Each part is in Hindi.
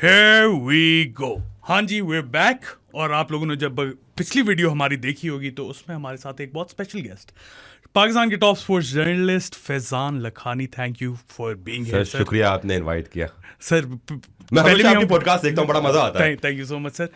Here we go. हाँ जी, we're back. और आप लोगों ने जब पिछली वीडियो हमारी देखी होगी तो उसमें हमारे साथ एक बहुत स्पेशल गेस्ट, पाकिस्तान के top sports journalist Faizan Lakhani. Thank you for being here sir. शुक्रिया आपने इनवाइट किया सर. मैं हमेशा आपकी पॉडकास्ट देखता हूँ, बड़ा मजा आता है. Thank you so much sir.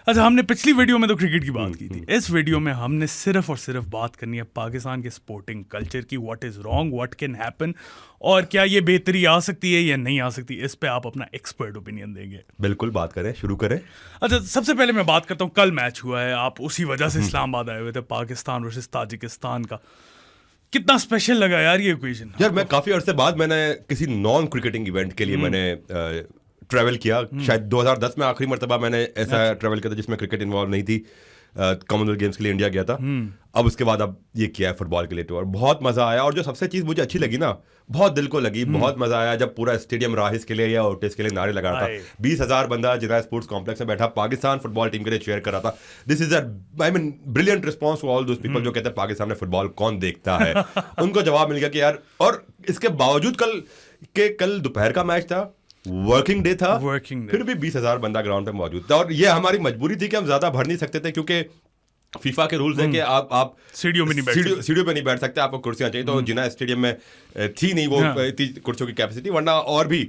अच्छा, हमने पिछली वीडियो में तो क्रिकेट की बात की थी. इस वीडियो में हमने सिर्फ और सिर्फ बात करनी है पाकिस्तान के स्पोर्टिंग कल्चर की. What is wrong, what can happen, और क्या ये बेहतरी आ सकती है या नहीं आ सकती. इस पे आप अपना एक्सपर्ट ओपिनियन देंगे. बिल्कुल, बात करें, शुरू करें. अच्छा, सबसे पहले मैं बात करता हूँ, कल मैच हुआ है, आप उसी वजह से इस्लामाबाद आए हुए थे. पाकिस्तान वर्सेस ताजिकिस्तान का कितना स्पेशल लगा यार ये ओकेजन. यार मैं काफी अर्से बाद मैंने किसी नॉन क्रिकेटिंग इवेंट के लिए मैंने ट्रैवल किया. शायद 2010 में आखिरी मरतबा मैंने ऐसा ट्रैवल किया था जिसमें क्रिकेट इन्वॉल्व नहीं थी. कॉमनवेल्थ गेम्स के लिए इंडिया गया था. अब उसके बाद अब ये किया है फुटबॉल के लिए टूर. बहुत मजा आया. और जो सबसे चीज मुझे अच्छी लगी ना, बहुत दिल को लगी, बहुत मजा आया जब पूरा स्टेडियम राहिस के लिए या ओटिस के लिए नारे लगा रहा था. 20,000 बंदा जिला स्पोर्ट्स कॉम्प्लेक्स में बैठा पाकिस्तान फुटबॉल टीम के लिए चेयर कर रहा था. This is I mean brilliant response to all those people जो कहते हैं पाकिस्तान में फुटबॉल कौन देखता है. उनको जवाब मिल गया कि यार. और इसके बावजूद कल दोपहर का मैच था, वर्किंग डे था, फिर भी 20,000 बंदा ग्राउंड पे मौजूद था. और ये हमारी मजबूरी थी कि हम ज्यादा भर नहीं सकते थे क्योंकि फीफा के रूल्स है कि आप सीढ़ियों पे नहीं बैठ सकते. आपको कुर्सियां चाहिए. तो जिना स्टेडियम में थी नहीं वो इतनी कुर्सियों की कैपेसिटी, वरना और भी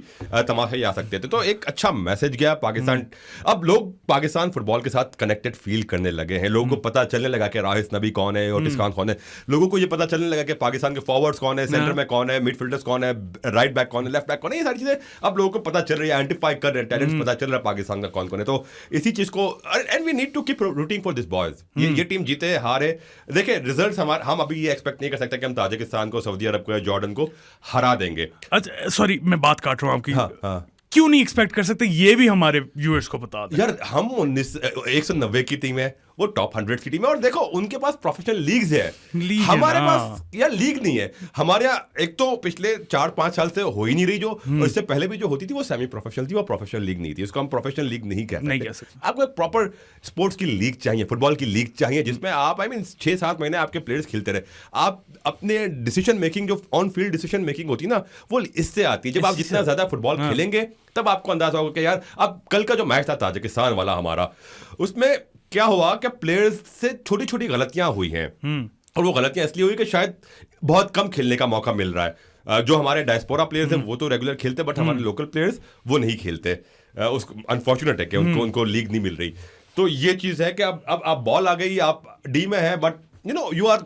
तमाशे ही आ सकते थे. तो एक अच्छा मैसेज गया पाकिस्तान. अब लोग पाकिस्तान फुटबॉल के साथ कनेक्टेड फील करने लगे हैं. लोगों को पता चलने लगा कि राहिस नबी कौन है और टिस्कान कौन है. लोगों को ये पता चलने लगा कि पाकिस्तान के फॉरवर्ड्स कौन है, सेंटर में कौन है, मिडफील्डर्स कौन है, राइट बैक कौन है, लेफ्ट बैक कौन है. ये सारी चीजें अब लोगों को पता चल रही है, आइडेंटिफाई कर रहे हैं, टैलेंट्स पता चल रहा है पाकिस्तान का कौन कौन है. तो इसी चीज को, and we need to keep rooting for this boys. ये टीम जीते हारे, देखिए रिजल्ट्स हमारे, हम अभी ये एक्सपेक्ट नहीं कर सकते कि हम ताजिकिस्तान को, सऊदी अरब को या जॉर्डन को हरा देंगे. अच्छा सॉरी, मैं बात काट रहा हूँ आपकी. हाँ. क्यों नहीं एक्सपेक्ट कर सकते, ये भी हमारे व्यूअर्स को बता दें. यार हम 190 की टीम है, वो टॉप 100 की टीम है. और देखो उनके पास प्रोफेशनल लीग्स है, हमारे पास यार लीग नहीं है. हमारे यहाँ एक तो पिछले 4-5 साल से हो ही नहीं रही जो, और इससे पहले भी जो होती थी वो सेमी प्रोफेशनल थी, वो प्रोफेशनल लीग नहीं थी. उसको हम प्रोफेशनल लीग नहीं कह सकते. आपको एक प्रॉपर स्पोर्ट्स की लीग चाहिए, फुटबॉल की लीग चाहिए, जिसमें आप 6-7 महीने आपके प्लेयर्स खेलते रहे. आप अपने डिसीजन मेकिंग, जो ऑन फील्ड डिसीजन मेकिंग होती है ना, वो इससे आती है. जब आप जितना ज्यादा फुटबॉल खेलेंगे तब आपको अंदाजा होगा कि यार. अब कल का जो मैच था ताजिकिस्तान वाला हमारा, उसमें क्या हुआ कि प्लेयर्स से छोटी छोटी गलतियां हुई हैं. और वो गलतियां इसलिए हुई कि शायद बहुत कम खेलने का मौका मिल रहा है. जो हमारे डायस्पोरा प्लेयर्स हैं वो तो रेगुलर खेलते, बट हमारे लोकल प्लेयर्स वो नहीं खेलते. अनफॉर्चुनेट है कि उनको लीग नहीं मिल रही. तो ये चीज है कि अब आप बॉल आ गई, आप डी में है, बट यू आर.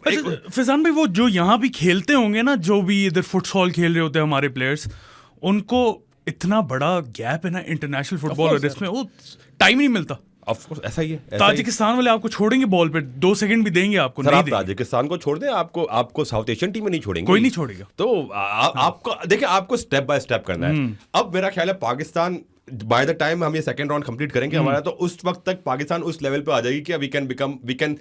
फैजान भाई, वो जो यहाँ भी खेलते होंगे ना, जो भी इधर फुटसॉल खेल रहे होते हैं हमारे प्लेयर्स, उनको इतना बड़ा गैप है ना इंटरनेशनल फुटबॉल और इसमें, वो टाइम नहीं मिलता. ऑफ कोर्स ऐसा ही है. ताजिकिस्तान वाले आपको छोड़ेंगे बॉल पे, 2 सेकंड भी देंगे आपको? नहीं देंगे. ताजिकिस्तान को छोड़ दें, आपको साउथ एशियन टीम में नहीं छोड़ेंगे, कोई नहीं छोड़ेगा. तो आपको देखिए, आपको स्टेप बाय स्टेप करना है. अब मेरा ख्याल है पाकिस्तान बाय द टाइम हम ये सेकंड राउंड कंप्लीट करेंगे हमारा, तो उस वक्त तक पाकिस्तान उस लेवल पे आ जाएगी कि we can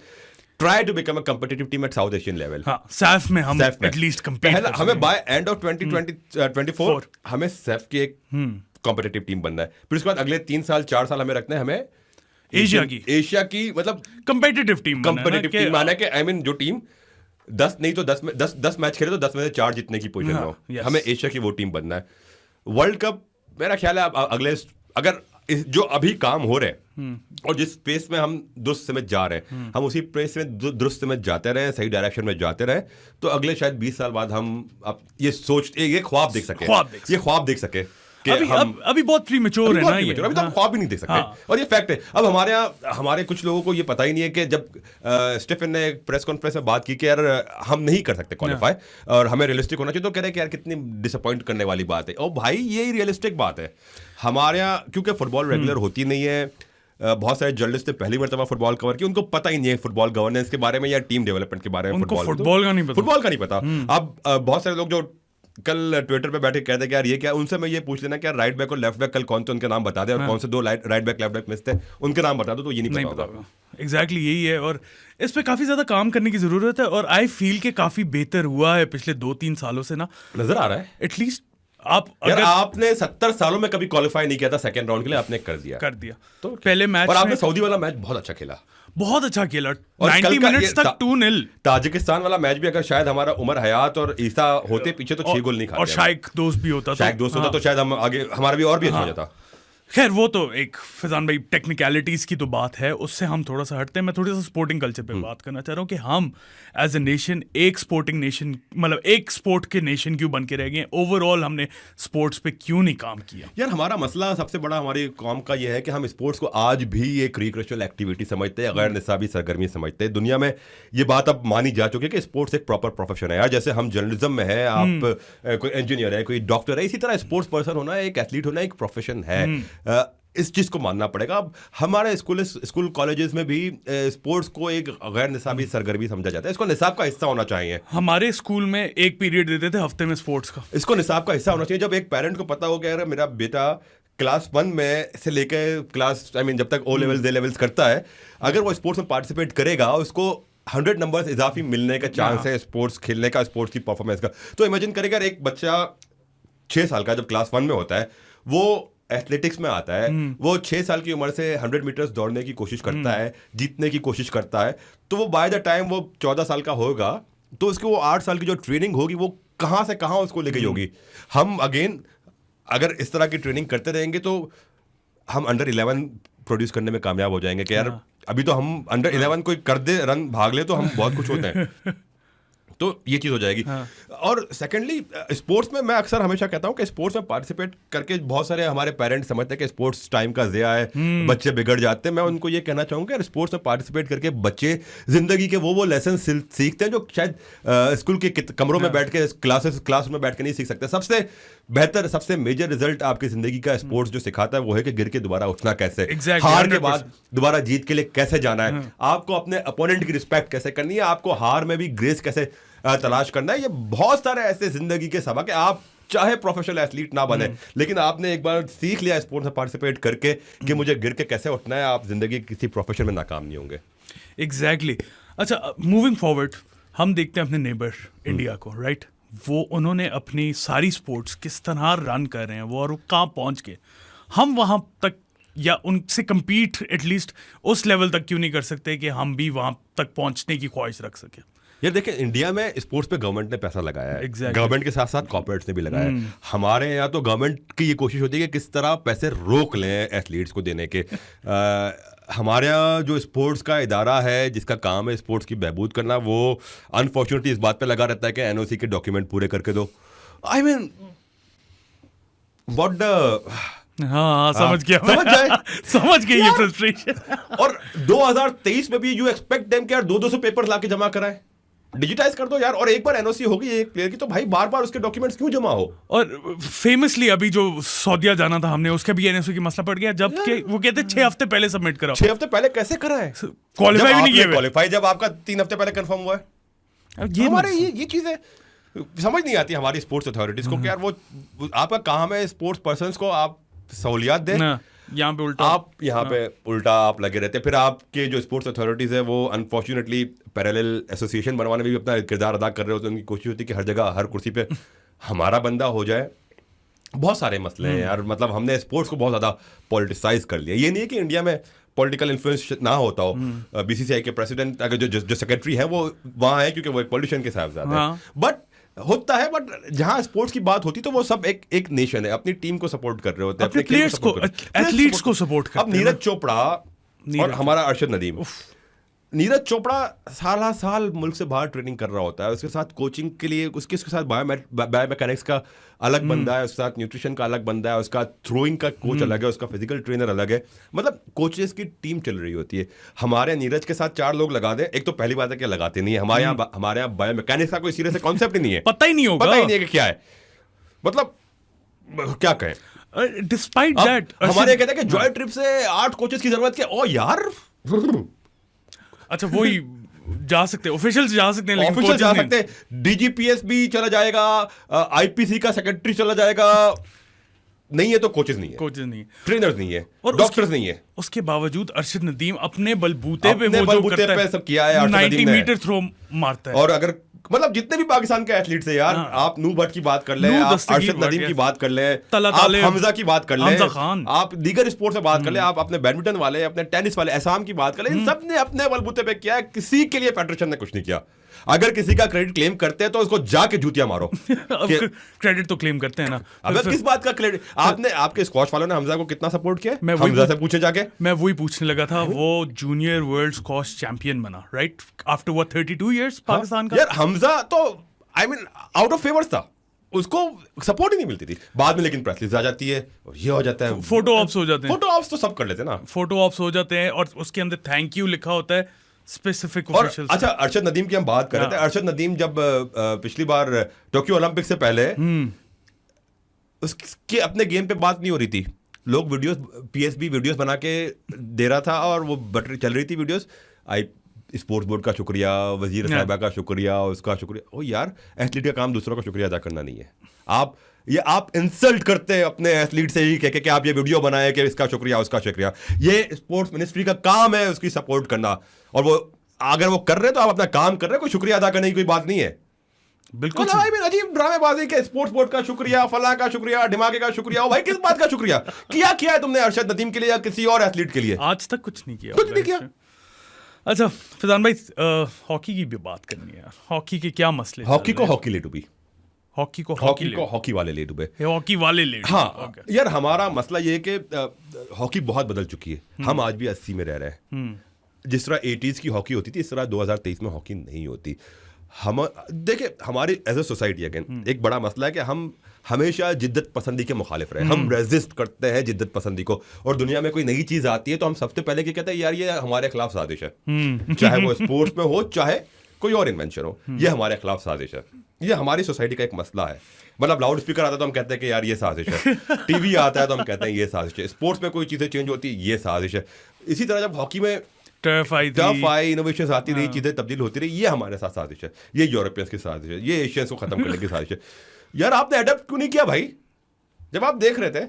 try to become a competitive team at South Asian level. हाँ, सैफ में हम एटलीस्ट कंपीट. हमें बाय एंड ऑफ 2024 हमें सैफ की एक कॉम्पिटिटिव टीम बनना है. फिर उसके बाद अगले 3 साल 4 साल हमें रखना है, हमें एशिया की मतलब कंपेटिटिव टीम माना कि आई मीन जो टीम 10 नहीं तो 10 मैच खेले तो 10 में से 4 जीतने की पोजीशन में हो. हमें एशिया की वो टीम बनना है. वर्ल्ड कप मेरा ख्याल है अगले, अगर जो अभी काम हो रहे हैं और जिस पेस में हम दुरुस्त समझ जा रहे हैं, हम उसी पेस में दुरुस्त समझ जाते रहे, सही डायरेक्शन में जाते रहे, तो अगले शायद 20 साल बाद हम ये ख्वाब देख सके. अभी बहुत प्रीमेच्योर है ना ये. अभी तो हम ख्वाब भी नहीं देख सकते. और ये फैक्ट है. अब हमारे कुछ लोगों को ये पता ही नहीं है कि जब स्टीफन ने प्रेस कॉन्फ्रेंस में बात की कि यार हम नहीं कर सकते क्वालिफाई और हमें रियलिस्टिक होना चाहिए, तो कह रहे कि यार कितनी डिसअपॉइंट करने वाली बात है. ओ भाई, ये रियलिस्टिक बात है. हमारे यहाँ क्योंकि फुटबॉल रेगुलर होती नहीं है, बहुत सारे जर्नलिस्ट ने पहली मरतबा फुटबॉल कवर किया, उनको पता ही नहीं है फुटबॉल गवर्नेंस के बारे में या टीम डेवलपमेंट के बारे में. फुटबॉल का नहीं पता. अब बहुत सारे लोग जो कल ट्विटर पे बैठे कहते कि यार ये क्या, उनसे मैं ये पूछ लेना कि यार राइट बैक और लेफ्ट बैक कल कौन थे, उनके नाम बता दे. और कौन से 2 right back left back miss थे, उनके नाम बता दो. तो ये नहीं पता होगा. एग्जैक्टली यही है. और इस पे काफी ज्यादा काम करने की जरूरत है. और आई फील के काफी बेहतर हुआ है पिछले 2-3 सालों से ना, नजर आ रहा है. एटलीस्ट आपने 70 सालों में कभी क्वालिफाई नहीं किया था सेकंड राउंड के लिए, आपने कर दिया. तो पहले मैच और आपने सऊदी वाला मैच बहुत अच्छा खेला. 90 मिनट्स तक 2-0. ताजिकिस्तान वाला मैच भी अगर शायद हमारा उमर हयात और ईसा होते पीछे तो 6 गोल नहीं खाते. और शाइक दोस्त भी होता तो शायद हम आगे, हमारा भी और भी अच्छा हो जाता. खैर वो तो एक फैजान भाई टेक्निकलिटीज की तो बात है, उससे हम थोड़ा सा हटते हैं। मैं थोड़ा सा स्पोर्टिंग कल्चर पे बात करना चाह रहा हूँ कि हम एज ए नेशन एक स्पोर्टिंग नेशन, मतलब एक स्पोर्ट के नेशन क्यों बन के रह गए, ओवरऑल हमने स्पोर्ट्स पे क्यों नहीं काम किया। यार हमारा मसला सबसे बड़ा हमारी कौम का ये है कि हम स्पोर्ट्स को आज भी एक रिक्रिएशनल एक्टिविटी समझते हैं, गैर निसाबी सरगर्मी समझते हैं। दुनिया में ये बात अब मानी जा चुकी है कि स्पोर्ट्स एक प्रॉपर प्रोफेशन है यार। जैसे हम जर्नलिज्म में है, आप कोई इंजीनियर है, कोई डॉक्टर है, इसी तरह स्पोर्ट्स पर्सन होना, एक एथलीट होना एक प्रोफेशन है। इस चीज को मानना पड़ेगा। अब हमारे स्कूल कॉलेजेस में भी स्पोर्ट्स को एक गैर निसाबी सरगर्मी समझा जाता है। इसको निसाब का हिस्सा होना चाहिए। हमारे स्कूल में एक पीरियड देते थे हफ्ते में स्पोर्ट्स का, इसको निसाब का हिस्सा होना चाहिए। जब एक पेरेंट को पता हो कि यार मेरा बेटा क्लास 1 में से लेकर क्लास जब तक ओ लेवल्स ए लेवल्स करता है, अगर वो स्पोर्ट्स में पार्टिसिपेट करेगा, उसको 100 नंबर्स इजाफी मिलने का चांस है स्पोर्ट्स खेलने का, स्पोर्ट्स की परफॉर्मेंस का। तो इमेजिन करेगा एक बच्चा 6 साल का जब क्लास 1 में होता है, वो एथलेटिक्स में आता है, वो 6 साल की उम्र से 100 मीटर्स दौड़ने की कोशिश करता है, जीतने की कोशिश करता है, तो वो बाय द टाइम वो 14 साल का होगा, तो उसकी वो 8 साल की जो ट्रेनिंग होगी वो कहाँ से कहाँ उसको ले गई होगी। हम अगेन अगर इस तरह की ट्रेनिंग करते रहेंगे तो हम अंडर 11 प्रोड्यूस करने में कामयाब हो जाएंगे कि यार अभी तो हम अंडर 11 कोई कर दे, रन भाग ले तो हम बहुत कुछ होते हैं। तो ये चीज हो जाएगी। और सेकेंडली स्पोर्ट्स में मैं अक्सर हमेशा कहता हूं कि स्पोर्ट्स में पार्टिसिपेट करके बहुत सारे हमारे पेरेंट्स समझते हैं कि स्पोर्ट्स टाइम का ज़िया है, बच्चे बिगड़ जाते हैं। मैं उनको ये कहना चाहूंगा कि स्पोर्ट्स में पार्टिसिपेट करके बच्चे जिंदगी के वो लेसन सीखते हैं जो शायद स्कूल के कमरों में बैठ के क्लास में बैठ के नहीं सीख सकते। सबसे बेहतर, सबसे मेजर रिजल्ट आपकी जिंदगी का स्पोर्ट्स जो सिखाता है वो है कि गिर के दोबारा उठना कैसे, हार के बाद दोबारा जीत के लिए कैसे जाना है, आपको अपने अपोनेंट की रिस्पेक्ट कैसे करनी है, आपको हार में भी ग्रेस कैसे तलाश करना है। ये बहुत सारे ऐसे जिंदगी के सबक है। आप चाहे प्रोफेशनल एथलीट ना बने, लेकिन आपने एक बार सीख लिया स्पोर्ट्स में पार्टिसिपेट करके कि मुझे गिर के कैसे उठना है, आप जिंदगी किसी प्रोफेशन में नाकाम नहीं होंगे। एग्जैक्टली। अच्छा, मूविंग फॉरवर्ड हम देखते हैं अपने नेबर इंडिया को, राइट? वो उन्होंने अपनी सारी स्पोर्ट्स किस तरह रन कर रहे हैं वो, और वो कहाँ पहुँच के हम वहाँ तक या उनसे compete एटलीस्ट उस लेवल तक क्यों नहीं कर सकते कि हम भी वहाँ तक पहुँचने की ख्वाहिश रख सकें? यार देखिए, इंडिया में स्पोर्ट्स पे गवर्नमेंट ने पैसा लगाया है। Exactly. गवर्नमेंट के साथ साथ कॉर्पोरेट्स ने भी लगाया है। हमारे यहाँ तो गवर्नमेंट की ये कोशिश होती है कि किस तरह पैसे रोक लें एथलीट्स को देने के। हमारे यहाँ जो स्पोर्ट्स का इदारा है जिसका काम है स्पोर्ट्स की बहबूद करना, वो अनफॉर्चुनेटली इस बात पे लगा रहता है कि एनओसी के डॉक्यूमेंट पूरे करके दो। आई मीन व्हाट द हाँ, समझ गया, समझ गई ये फ्रस्ट्रेशन। और 2023 में भी यू एक्सपेक्ट देम कि यार 200 पेपर लाके जमा कराएं, डिजिटाइज कर दो यार। और एक बार एनओसी होगी एक प्लेयर की तो भाई बार बार उसके डॉक्यूमेंट्स क्यों जमा हो। और फेमसली अभी जो सऊदीया जाना था हमने, उसका भी एनओसी की मसला पड़ गया, जबकि वो कहते 6 हफ्ते पहले सबमिट कराओ। 6 हफ्ते पहले कैसे कराएं? क्वालिफाई भी नहीं किया। क्वालिफाई जब आपका 3 हफ्ते पहले कंफर्म हुआ है। ये हमारे ये चीजें समझ नहीं आती हमारी स्पोर्ट्स अथॉरिटीज को कि यार वो आपका काम है स्पोर्ट्स पर्संस को आप सहूलियात दें, यहाँ पे उल्टा आप यहाँ पे उल्टा आप लगे रहते हैं। फिर आपके जो स्पोर्ट्स अथॉरिटीज है वो अनफॉर्चुनेटली पैरेलल एसोसिएशन बनवाने में भी अपना किरदार अदा कर रहे होते हैं। उनकी कोशिश होती है कि हर जगह हर कुर्सी पे हमारा बंदा हो जाए। बहुत सारे मसले हैं यार। मतलब हमने स्पोर्ट्स को बहुत ज़्यादा पॉलिटिसाइज कर लिया। ये नहीं है कि इंडिया में पॉलिटिकल इन्फ्लुएंस ना होता हो। बीसीसीआई के प्रेसिडेंट अगर जो सेक्रेटरी है वो वहाँ है क्योंकि वो एक पॉलिटिशियन के साहबजादे हैं, बट होता है। बट जहां स्पोर्ट्स की बात होती तो वो सब एक नेशन है, अपनी टीम को सपोर्ट कर रहे होते हैं, अपने प्लेयर्स को, एथलीट्स को सपोर्ट करते हैं। अब नीरज चोपड़ा और हमारा अरशद नदीम, नीरज चोपड़ा साल मुल्क से बाहर ट्रेनिंग कर रहा होता है, उसके साथ कोचिंग के लिए उसके साथ बायोमैकेनिक्स का अलग बंदा है, उसके साथ न्यूट्रिशन का अलग बंदा है, उसका थ्रोइंग का कोच अलग है, उसका फिजिकल ट्रेनर अलग है। मतलब कोचेस की टीम चल रही होती है। हमारे नीरज के साथ 4 लोग लगा दें, एक तो पहली बात है कि लगाते नहीं है। हमारे यहाँ बायोमैकेनिक्स का कोई सीरियस कॉन्सेप्ट ही नहीं है, पता ही नहीं होगा, पता ही नहीं है कि क्या है। मतलब क्या कहें। डिस्पाइट दैट हमारे कहते हैं कि जॉय ट्रिप से 8 कोचेस की जरूरत है। ओ यार, अच्छा वही जा सकते हैं, ऑफिशियल्स जा सकते हैं, लेकिन ऑफिशियल जा सकते हैं, डीजीपीएस भी चला जाएगा, आईपीसी का सेक्रेटरी चला जाएगा, नहीं है तो कोचेस नहीं है, कोचेस नहीं है, ट्रेनर्स नहीं है, और डॉक्टर्स नहीं है। उसके बावजूद अरशद नदीम अपने बलबूते पे वो जो करता है, सब किया है, 90 मीटर थ्रो मारता है। और अगर मतलब जितने भी पाकिस्तान के एथलीट्स हैं यार, आप नू भट्ट की बात कर ले, आप अरशद नदीम की बात कर ले, आप हमजा की बात कर ले, आप दीगर स्पोर्ट्स से बात कर ले, आप अपने बैडमिंटन वाले, अपने टेनिस वाले, एहसाम की बात कर ले, इन सब ने अपने बलबूते पे किया है, किसी के लिए फेडरेशन ने कुछ नहीं किया। अगर किसी का क्रेडिट क्लेम करते हैं तो उसको जाके जूतियां मारो। क्रेडिट तो क्लेम करते हैं ना। अब किस बात का क्रेडिट? आपने आपके स्क्वॉश वालों ने हमजा को कितना सपोर्ट किया? मैं हमजा से पूछे जाके। मैं वही पूछने लगा था। वो जूनियर वर्ल्ड स्क्वॉश चैंपियन बना, right, after what 32 years Pakistan का। यार हमजा तो I mean out of favours था, उसको सपोर्ट ही नहीं मिलती थी। बाद में लेकिन प्रेस रिलीज आ जाती है और ये हो जाता है, फोटो ऑप्स हो जाते हैं। फोटो ऑप्स तो सब कर लेते हैं ना, फोटो ऑप्स हो जाते हैं और उसके अंदर थैंक यू लिखा होता है स्पेसिफिक और ऑफिशियल। अच्छा, अरशद नदीम की हम बात कर रहे थे। अरशद नदीम जब पिछली बार टोक्यो ओलंपिक से पहले उसके अपने गेम पे बात नहीं हो रही थी, लोग वीडियोस पीएसबी वीडियोस बना के दे रहा था और वो चल रही थी वीडियोस। आई स्पोर्ट्स बोर्ड का शुक्रिया, वजीर साहिबा का शुक्रिया, उसका शुक्रिया। ओ यार, एथलीट का काम दूसरों का शुक्रिया अदा करना नहीं है। आप इंसल्ट करते हैं अपने एथलीट से ही कह के आप ये वीडियो बनाए कि इसका शुक्रिया उसका शुक्रिया। ये स्पोर्ट्स मिनिस्ट्री का काम है उसकी सपोर्ट करना, और वो अगर वो कर रहे हैं तो आप अपना काम कर रहे हैं, कोई शुक्रिया अदा करने की कोई बात नहीं है। बिल्कुल अजीब ड्रामेबाजी के स्पोर्ट्स बोर्ड का शुक्रिया, फला का शुक्रिया, ढिमाके का शुक्रिया। भाई किस बात का शुक्रिया किया है तुमने अरशद नदीम के लिए या किसी और एथलीट के लिए? आज तक कुछ नहीं किया। अच्छा फैजान भाई, हॉकी की भी बात करनी है। हॉकी के क्या मसले? हॉकी को हॉकी ले डूबी, हॉकी को हॉकी वाले ले डूबे, हॉकी वाले ले। हाँ यार, हमारा मसला ये है कि हॉकी बहुत बदल चुकी है। हम आज भी 80 में रह रहे हैं। जिस तरह 80s की हॉकी होती थी, इस तरह 2023 में हॉकी नहीं होती। हम देखिए, हमारी एज ए सोसाइटी अगेन एक बड़ा मसला है कि हम हमेशा जिद्दत पसंदी के मुखालिफ रहे। हम रेजिस्ट करते हैं जिद्दत पसंदी को, और दुनिया में कोई नई चीज आती है तो हम सबसे पहले क्या कहते हैं, यार ये हमारे खिलाफ साजिश है। चाहे वो स्पोर्ट्स में हो, चाहे कोई और इन्वेंशन हो, ये हमारे खिलाफ साजिश है। ये हमारी सोसाइटी का एक मसला है। मतलब लाउड स्पीकर आता है तो हम कहते हैं कि यार ये साजिश है, टीवी आता है तो हम कहते हैं ये साजिश है, स्पोर्ट्स में कोई चीजें चेंज होती है ये साजिश है। इसी तरह जब हॉकी में टफ आई, इनोवेशन आती रही, चीजें तब्दील होती रही, ये हमारे साथ साजिश है, ये यूरोपियंस की साजिश है, ये एशियंस को खत्म करने की साजिश है। यार आपने अडेप्ट क्यों नहीं किया भाई, जब आप देख रहे थे?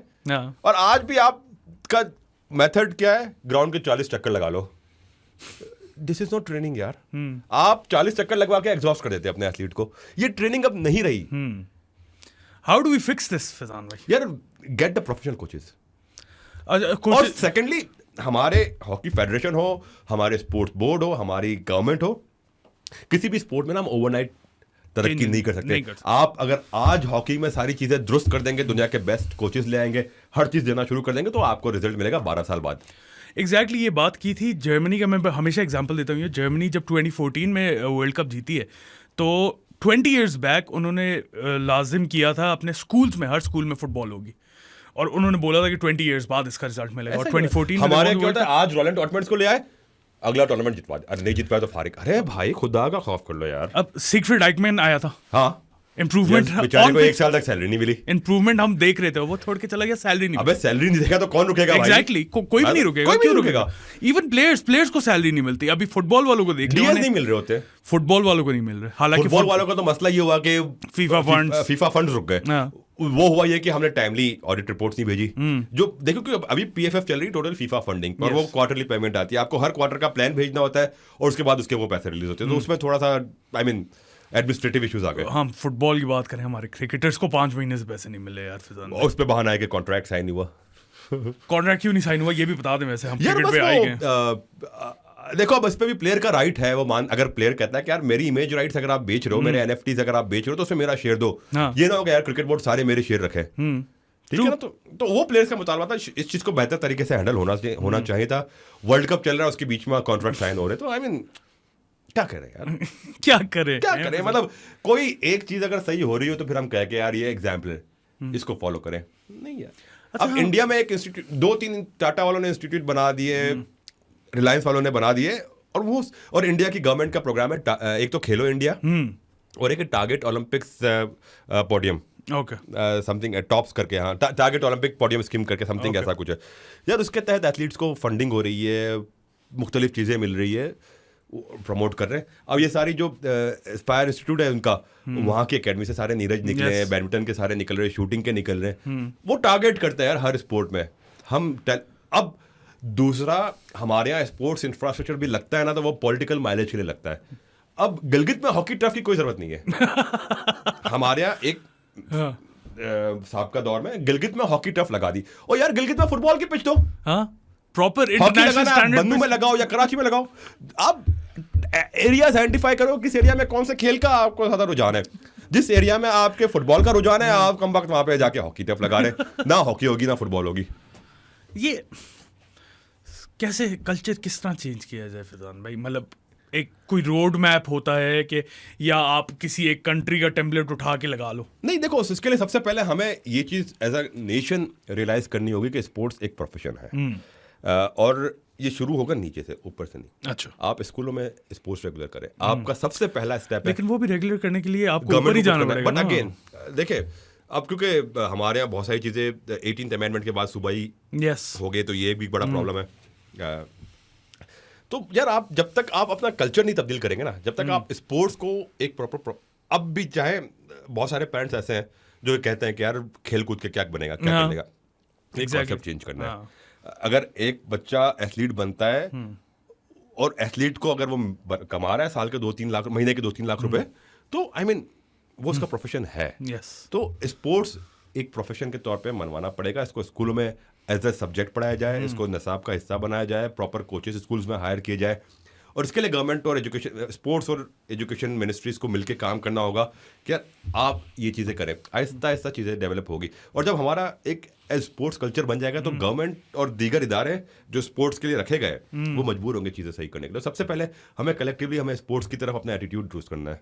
और आज भी आपका मेथड क्या है? ग्राउंड के 40 चक्कर लगा लो। दिस इज नॉट ट्रेनिंग यार। आप 40 चक्कर लगवा के एग्जॉस्ट कर देते हैं अपने एथलीट को। ये ट्रेनिंग अब नहीं रही। How do we fix this Faizan भाई? यार गेट द प्रोफेशनल कोचेस। और सेकेंडली, हमारे हॉकी फेडरेशन हो, हमारे स्पोर्ट्स बोर्ड हो, हमारी गवर्नमेंट हो, किसी भी स्पोर्ट में ना हम ओवरनाइट तरक्की नहीं कर सकते। आप अगर आज हॉकी में सारी चीजें दुरुस्त कर देंगे, दुनिया के बेस्ट कोचेस ले आएंगे, हर चीज देना शुरू कर देंगे, तो आपको रिजल्ट मिलेगा 12 साल बाद। एग्जैक्टली ये बात की थी जर्मनी का। मैं हमेशा एग्जांपल देता हूँ। जर्मनी जब 2014 में वर्ल्ड कप जीती है, तो 20 इयर्स बैक उन्होंने लाजिम किया था अपने स्कूल्स में, हर स्कूल में फुटबॉल होगी, और उन्होंने बोला था कि 20 इयर्स बाद इसका रिजल्ट मिलेगा। और 2014 हमारे क्या होता है, आज रोलैंड टॉर्टमेंट्स को ले आए, अगला टूर्नामेंट जितवा दे, अरे नहीं जितवाया तो फारिग। अरे भाई खुदा का खौफ कर लो यार। अब सिगफ्रीड आइकमैन आया था, हाँ, इंप्रूवमेंट, बेचारे को 1 साल तक सैलरी नहीं मिली। इंप्रूवमेंट हम देख रहे थे, वो छोड़ के चला गया, सैलरी नहीं। अबे सैलरी नहीं देगा तो कौन रुकेगा? एग्जैक्टली, कोई भी नहीं रुकेगा। क्यों रुकेगा? इवन प्लेयर्स को सैलरी नहीं मिलती। अभी फुटबॉल वालों को देख, डीएस नहीं मिल रहे होते, फुटबॉल वालों को नहीं मिल रहे। हालांकि फुटबॉल वालों का तो मसला ये हुआ कि फीफा फंड्स रुक गए। वो हुआ ये कि हमने टाइमली ऑडिट रिपोर्ट्स नहीं भेजी। जो देखो कि अभी पीएफएफ चल रही टोटल फीफा फंडिंग पर, वो क्वार्टरली पेमेंट आती है, आपको हर क्वार्टर का प्लान भेजना होता है और उसके बाद उसके वो पैसे रिलीज होते हैं। तो उसमें थोड़ा सा आई मीन एडमिनिस्ट्रेटिव इश्यूज आ गए। हम फुटबॉल की बात करें, हमारे क्रिकेटर्स को 5 महीने से पैसे नहीं मिले यार। उस पर बहाना है कि कॉन्ट्रैक्ट साइन हुआ। कॉन्ट्रैक्ट क्यों नहीं साइन हुआ ये भी बता दें। वैसे हम क्रिकेट पे आएंगे। देखो, अब इस पे भी प्लेयर का राइट है। वो अगर प्लेयर कहता है कि यार मेरी इमेज राइट्स अगर आप बेच रहे हो, मेरे एनएफटीज अगर आप बेच रहे हो, तो उसमें मेरा शेयर दो। ये ना हो यार क्रिकेट बोर्ड सारे मेरे शेयर रखे। ठीक है ना? तो वो प्लेयर्स का मुतालबा था। इस चीज को बेहतर तरीके से हैंडल होना चाहिए था। वर्ल्ड कप चल रहा है, उसके बीच में कॉन्ट्रैक्ट साइन हो रहे, तो आई मीन क्या करें यार? क्या करें? मतलब कोई एक चीज अगर सही हो रही हो तो फिर हम कह के यार ये एग्जाम्पल है, इसको फॉलो करें। नहीं यार। अब इंडिया में एक इंस्टीट्यूट, 2-3 टाटा वालों ने इंस्टीट्यूट बना दिए, रिलायंस वालों ने बना दिए, और इंडिया की गवर्नमेंट का प्रोग्राम है, एक तो खेलो इंडिया और एक target Olympics podium, something tops करके, हाँ, टारगेट ओलंपिक पोडियम स्कीम करके समथिंग ऐसा कुछ है यार। उसके तहत एथलीट्स को फंडिंग हो रही है, मुख्तलिफ चीज़ें मिल रही है, प्रमोट कर रहे हैं। अब ये सारी जो एस्पायर इंस्टीट्यूट है उनका, वहाँ की एकेडमी से सारे नीरज निकले हैं, बैडमिंटन के सारे निकल रहे हैं, शूटिंग के निकल रहे हैं। वो टारगेट करते हैं यार हर स्पोर्ट में। अब दूसरा, हमारे यहाँ स्पोर्ट्स इंफ्रास्ट्रक्चर भी लगता है ना, तो वो पॉलिटिकल माइलेज के लिए लगता है। अब गिलगित में हॉकी टर्फ की कोई जरूरत नहीं है। हमारे यहाँ एक साहब का दौर में गिलगित में हॉकी टर्फ लगा दी, और यार गिलगित में फुटबॉल की पिच दो, प्रॉपर इंटरनेशनल स्टैंडर्ड बंदू में लगाओ या कराची में लगाओ। अब एरियाज आइडेंटिफाई करो, किस एरिया में कौन से खेल का आपको ज्यादा रुझान है। जिस एरिया में आपके फुटबॉल का रुझान है, आप कम वक्त वहां पे जाके हॉकी तरफ लगा रहे, ना हॉकी होगी ना फुटबॉल होगी। ये कैसे कल्चर किस तरह चेंज किया जाए फैजान भाई? मतलब एक कोई रोड मैप होता है कि, या आप किसी एक कंट्री का टेम्पलेट उठा के लगा लो? नहीं, देखो इसके लिए सबसे पहले हमें ये चीज एज अ नेशन रियलाइज करनी होगी कि स्पोर्ट्स एक प्रोफेशन है, और ये शुरू होगा नीचे से, ऊपर से नहीं। अच्छा, आप स्कूलों में स्पोर्ट्स रेगुलर करें, आपका सबसे पहला स्टेप है। लेकिन वो भी रेगुलर करने के लिए आपको ऊपर ही जाना पड़ेगा। बट अगेन देखिए, अब क्योंकि हमारे यहाँ बहुत सारी चीजें 18th अमेंडमेंट के बाद सुबह ही हो गए, तो ये भी बड़ा प्रॉब्लम है। तो यार, आप जब तक आप अपना कल्चर नहीं तब्दील करेंगे ना, जब तक आप स्पोर्ट्स को एक प्रॉपर, अब भी चाहे बहुत सारे पेरेंट्स ऐसे हैं जो कहते हैं कि यार खेल कूद के क्या बनेगा, क्या बनेगा, एक कॉन्सेप्ट चेंज करना है। अगर एक बच्चा एथलीट बनता है और एथलीट को अगर वो कमा रहा है साल के 2-3 लाख, महीने के 2-3 लाख रुपए, तो आई मीन वो उसका प्रोफेशन है। तो स्पोर्ट्स एक प्रोफेशन के तौर पे मनवाना पड़ेगा, इसको स्कूलों में एज ए सब्जेक्ट पढ़ाया जाए, इसको निसाब का हिस्सा बनाया जाए, प्रॉपर कोचेस स्कूल्स में हायर किए जाए, और इसके लिए गवर्नमेंट और एजुकेशन, स्पोर्ट्स और एजुकेशन मिनिस्ट्रीज को मिलकर काम करना होगा कि आप ये चीज़ें करें। आहिस्ता आहिस्ता चीज़ें डेवलप होगी, और जब हमारा एक स्पोर्ट्स कल्चर बन जाएगा तो गवर्नमेंट और दीगर इदारे जो स्पोर्ट्स के लिए रखे गए वो मजबूर होंगे चीज़ें सही करने के लिए। तो सबसे पहले हमें कलेक्टिवली हमें स्पोर्ट्स की तरफ अपना एटीट्यूड ड्रूस करना है।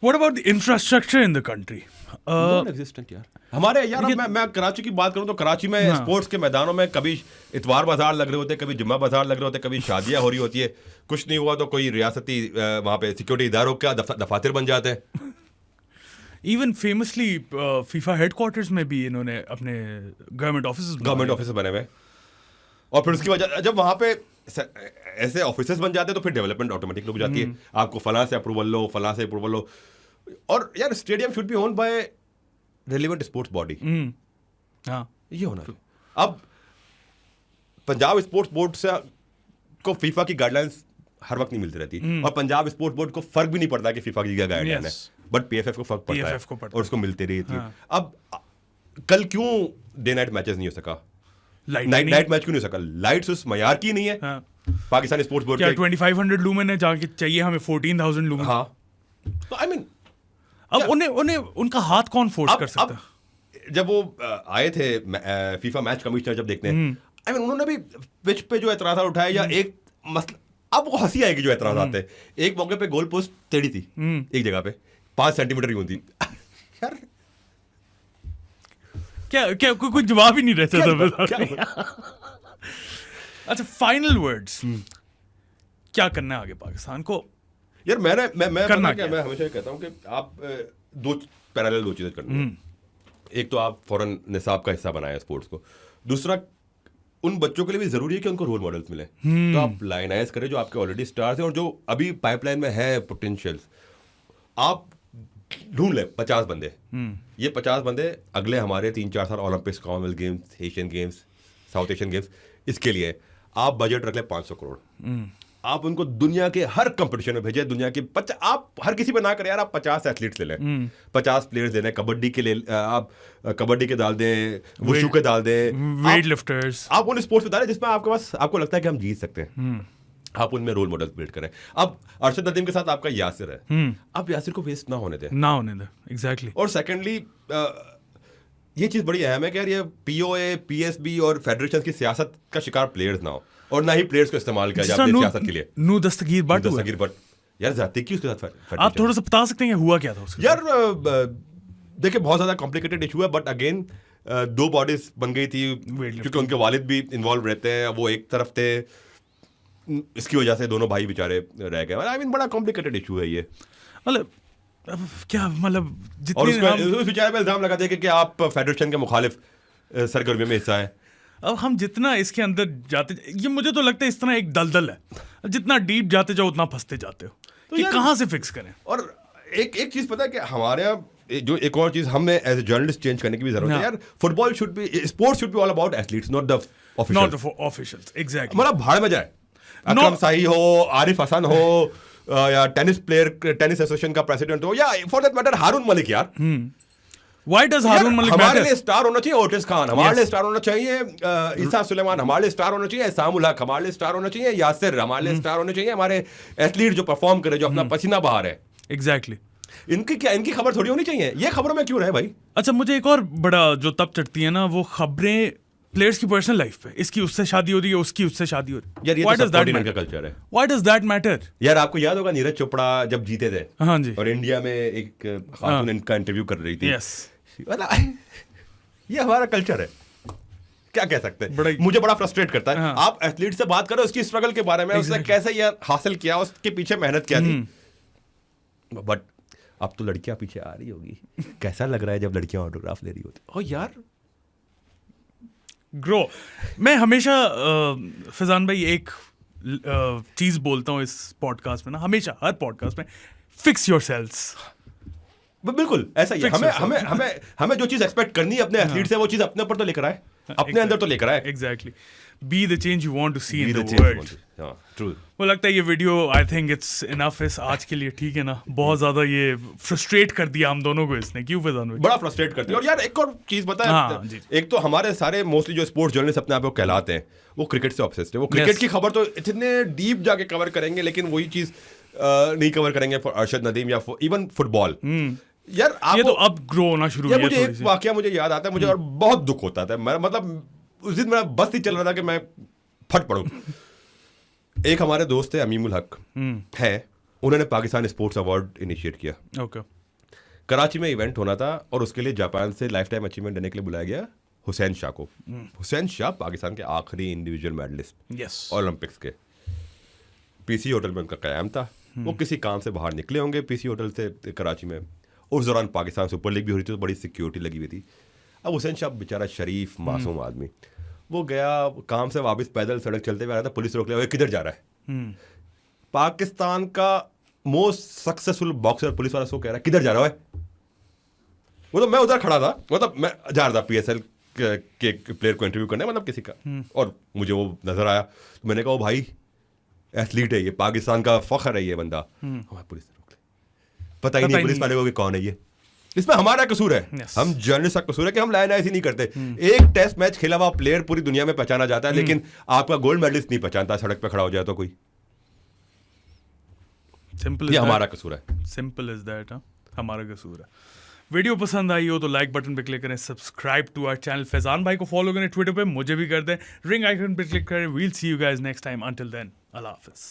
What about the infrastructure in the country? Non-existent यार। हमारे यार, मैं कराची की बात करूं तो कराची में स्पोर्ट्स के मैदानों में कभी इतवार बाजार लग रहे होते, कभी जुम्मा बाजार लग रहे होते, कभी शादियां हो रही होती है, कुछ नहीं हुआ तो कोई रियासती वहां पे सिक्योरिटी इदारों का दफातर बन जाते हैं। इवन फेमसली फीफा हेडक्वार्टर्स में भी इन्होंने अपने गवर्नमेंट ऑफिस बने हुए, और फिर उसकी वजह जब वहां पे ऐसे ऑफिसेस बन जाते हैं तो फिर डेवलपमेंट ऑटोमेटिक रुक जाती है। आपको फलां से अप्रूवल लो, फलां से अप्रूवल लो, और यार stadium should be owned by relevant sports body. हाँ, ये होना है। अब पंजाब स्पोर्ट्स बोर्ड से को फीफा की गाइडलाइंस हर वक्त नहीं मिलती रहती, और पंजाब स्पोर्ट्स बोर्ड को फर्क भी नहीं पड़ता कि फीफा की क्या गाइडलाइन है, बट पीएफएफ को फर्क पड़ता है और उसको मिलती रहती है। अब कल क्यों डे नाइट मैचेस नहीं हो सका, नाइट मैच क्यों नहीं हो सका? लाइट्स उस मयार की नहीं है। पाकिस्तान स्पोर्ट्स बोर्ड क्या 2500 लूमेन है, जाके चाहिए हमें 14,000 लूमेन। हाँ, तो आई मीन अब उन्हें उनका हाथ कौन फोर्स कर सकता है? जब वो आए थे फीफा मैच कमिश्नर, जब देखते हैं, आई मीन उन्होंने भी पिच पे जो एतराज़ात उठाए, या एक मसला, अब वो हंसी आएगी जो एतराज़ात है। एक मौके पे गोल पोस्ट टेढ़ी थी, एक जगह पे 5 सेंटीमीटर की होती यार, क्या कोई जवाब ही नहीं रहता था। अच्छा, फाइनल वर्ड्स, क्या करना है आगे पाकिस्तान को? यार मैं हमेशा कहता हूँ कि आप दो चीजें करनी है। एक तो आप फौरन निसाब का हिस्सा बनाए स्पोर्ट्स को, दूसरा उन बच्चों के लिए भी जरूरी है कि उनको रोल मॉडल्स मिले। तो आप लाइनाइज करें जो आपके ऑलरेडी स्टार्स हैं और जो अभी पाइपलाइन में है पोटेंशियल्स, आप ढूंढ लें 50 बंदे। ये 50 बंदे अगले हमारे 3-4 साल Olympics, Commonwealth games, Asian games, south Asian games, इसके लिए आप बजट रख लें 500 करोड़। आप उनको दुनिया के हर कंपटीशन में भेजें, दुनिया के आप हर किसी पे ना करें यार, आप 50 एथलीट्स ले लें, 50 प्लेयर्स दे लें, कबड्डी के लिए आप कबड्डी के डाल दें, वुशु के डाल दें, वेट लिफ्टर्स, आप उन स्पोर्ट्स में डालें जिसमें आपके पास आपको लगता है कि हम जीत सकते हैं। आप उनमें रोल मॉडल बिल्ड करें। अब अरशद नदीम के साथ आपका यासिर है, आप यासिर को वेस्ट ना होने दें, एग्जैक्टली। और सेकेंडली ये चीज बड़ी अहम है कि यार ये पीओए, पीएसबी और फेडरेशन की सियासत का शिकार प्लेयर्स ना हो, और ना ही प्लेयर्स को इस्तेमाल किया जाए अपनी सियासत के लिए। दस्तगीर भट्ट यार जाती की उसके साथ, आप थोड़ा सा बता सकते हैं हुआ क्या था उसके? यार देखिए, बहुत ज्यादा कॉम्प्लिकेटेड इशू है, बट अगेन 2 बॉडीज बन गई थी क्योंकि उनके वालिद भी इन्वॉल्व रहते हैं, वो एक तरफ थे, इसकी वजह से दोनों भाई बेचारे रह गए। आई मीन बड़ा कॉम्प्लिकेटेड इशू है ये। मतलब क्या, मतलब और उस बेचारे पे इल्जाम लगा दिया कि आप फेडरेशन के मुखालिफ सरगर्मियों में हिस्सा है। अब हम जितना इसके अंदर जाते, ये मुझे तो लगता है इस तरह एक दलदल है, जितना डीप जाते जाओ उतना फंसते जाते हो, तो कि कहाँ से फिक्स करें। और एक चीज पता है कि हमारे यहाँ जो एक और चीज हमें एज ए जर्नलिस्ट चेंज करने की भी जरूरत है यार। Football should be, sports should be all about athletes, not the officials. Exactly, मतलब भाड़ में जाए, अकरम शाही हो, आरिफ हसन हो, या टेनिस एसोसिएशन का प्रेसिडेंट हो, या फॉर दैट मैटर हारून मलिक यार, व्हाई डज हारून मलिक हमारे मैटर? लिए स्टार होना चाहिए ओटिस खान, हमारे Yes. लिए स्टार होना चाहिए ईसा सुलेमान, हमारे लिए स्टार होना चाहिए सामुल हक, हमारे लिए स्टार होना चाहिए यासिर, हमारे लिए स्टार होने चाहिए हमारे एथलीट जो परफॉर्म करे, जो अपना पसीना बहा रहे। एग्जैक्टली। इनकी खबर थोड़ी होनी चाहिए, ये खबरों में क्यों रहे भाई? अच्छा, मुझे एक और बड़ा जो तब चढ़ती है ना, वो खबरें प्लेयर्स की पर्सनल लाइफ पे, इसकी उससे शादी हो रही है, उसकी उससे शादी हो रही यार है। ये व्हाई तो डज दैट सबकॉन्टिनेंट का मैटर? कल्चर है। Why does that matter? यार आपको याद होगा नीरज चोपड़ा जब जीते थे हाँ जी। और इंडिया में एक खातून इनका इंटरव्यू कर रही थी, यस। ये हमारा कल्चर है, क्या कह सकते हैं। मुझे बड़ा फ्रस्ट्रेट करता है। हाँ। आप एथलीट से बात करो उसकी स्ट्रगल के बारे में, उसने कैसे ये हासिल किया, उसके पीछे मेहनत क्या थी, बट अब तो लड़कियां पीछे आ रही होगी, कैसा लग रहा है जब लड़कियां ऑटोग्राफ ले रही होती। ओ यार ग्रो। मैं हमेशा फैजान भाई एक चीज बोलता हूँ इस पॉडकास्ट में ना, हमेशा हर पॉडकास्ट में, फिक्स योरसेल्व्स। बिल्कुल ऐसा ही है। हमें जो चीज एक्सपेक्ट करनी है अपने एथलीट से, वो चीज अपने ऊपर तो लेकर आए, अपने अंदर तो लेकर आए। Exactly. Be the change you want to see in Be the the change you world. want to- हाँ, true. वो लगता है ये वीडियो, आई थिंक इट्स इनफ इस आज के लिए, ठीक है ना? बहुत ज्यादा ये फ्रस्ट्रेट कर दिया हम दोनों को इसने, क्यों फैजान भाई? बड़ा फ्रस्ट्रेट करती है। और यार एक और चीज बता, हाँ, जी। एक तो हमारे सारे मोस्टली जो स्पोर्ट्स जर्नलिस्ट अपने आप को कहलाते हैं, वो क्रिकेट से ऑब्सेस्ड है। वो क्रिकेट Yes. की खबर तो इतने डीप जाके कवर करेंगे, लेकिन वही चीज नहीं कवर करेंगे फॉर अरशद नदीम या इवन फुटबॉल। यार आप ये तो अब ग्रो होना शुरू यार हुआ मुझे है एक थोड़ी सी। वाकया मुझे याद आता है, मुझे और बहुत दुख होता था। मैं मतलब उस दिन मेरा बस ही चल रहा था कि मैं फट पड़ूं। एक हमारे दोस्त है अमीमुल हक है, उन्होंने पाकिस्तान स्पोर्ट्स अवार्ड इनिशिएट किया। ओके। कराची में इवेंट होना था और उसके लिए जापान से लाइफ टाइम अचीवमेंट देने के लिए बुलाया गया हुसैन शाह को। हुसैन शाह पाकिस्तान के आखिरी इंडिविजुअल मेडलिस्ट यस। ओलंपिक्स के। पीसी होटल में उनका क़याम था, वो किसी काम से बाहर निकले होंगे पीसी होटल से कराची में। उस दौरान पाकिस्तान सुपर लीग भी हो रही थी, तो बड़ी सिक्योरिटी लगी हुई थी। अब हुसैन शाह बेचारा शरीफ मासूम आदमी, वो गया काम से वापस पैदल सड़क चलते हुए आ रहा था, पुलिस रोक लिया, किधर जा रहा है? पाकिस्तान का मोस्ट सक्सेसफुल बॉक्सर पुलिस वाला सो कह रहा है किधर जा रहा है? मतलब मैं उधर खड़ा था, मतलब मैं जा रहा था पीएसएल के प्लेयर को इंटरव्यू करने, मतलब किसी का, और मुझे वो नजर आया, तो मैंने कहा भाई एथलीट है ये, पाकिस्तान का फख्र है ये बंदा। हमारी पुलिस ने रोक लिया, पता ही नहीं पुलिस वाले को कि कौन है ये। इसमें हमारा कसूर है। Yes. हम जर्नलिस्ट का कसूर है कि हम लाइन ऐसी नहीं करते। एक टेस्ट मैच खेला हुआ प्लेयर पूरी दुनिया में पहचाना जाता है, लेकिन आपका गोल्ड मेडलिस्ट नहीं पहचानता सड़क पे खड़ा हो जाए तो कोई। सिंपल, ये हमारा कसूर है। Simple is that. हमारा कसूर है। वीडियो पसंद आई हो तो लाइक बटन पे क्लिक करें, subscribe to our channel, Faizan भाई को फॉलो करें ट्विटर पे, मुझे भी कर दें, रिंग आइकन पे क्लिक करें। We'll see you guys next time, until then अल्लाह हाफिज़।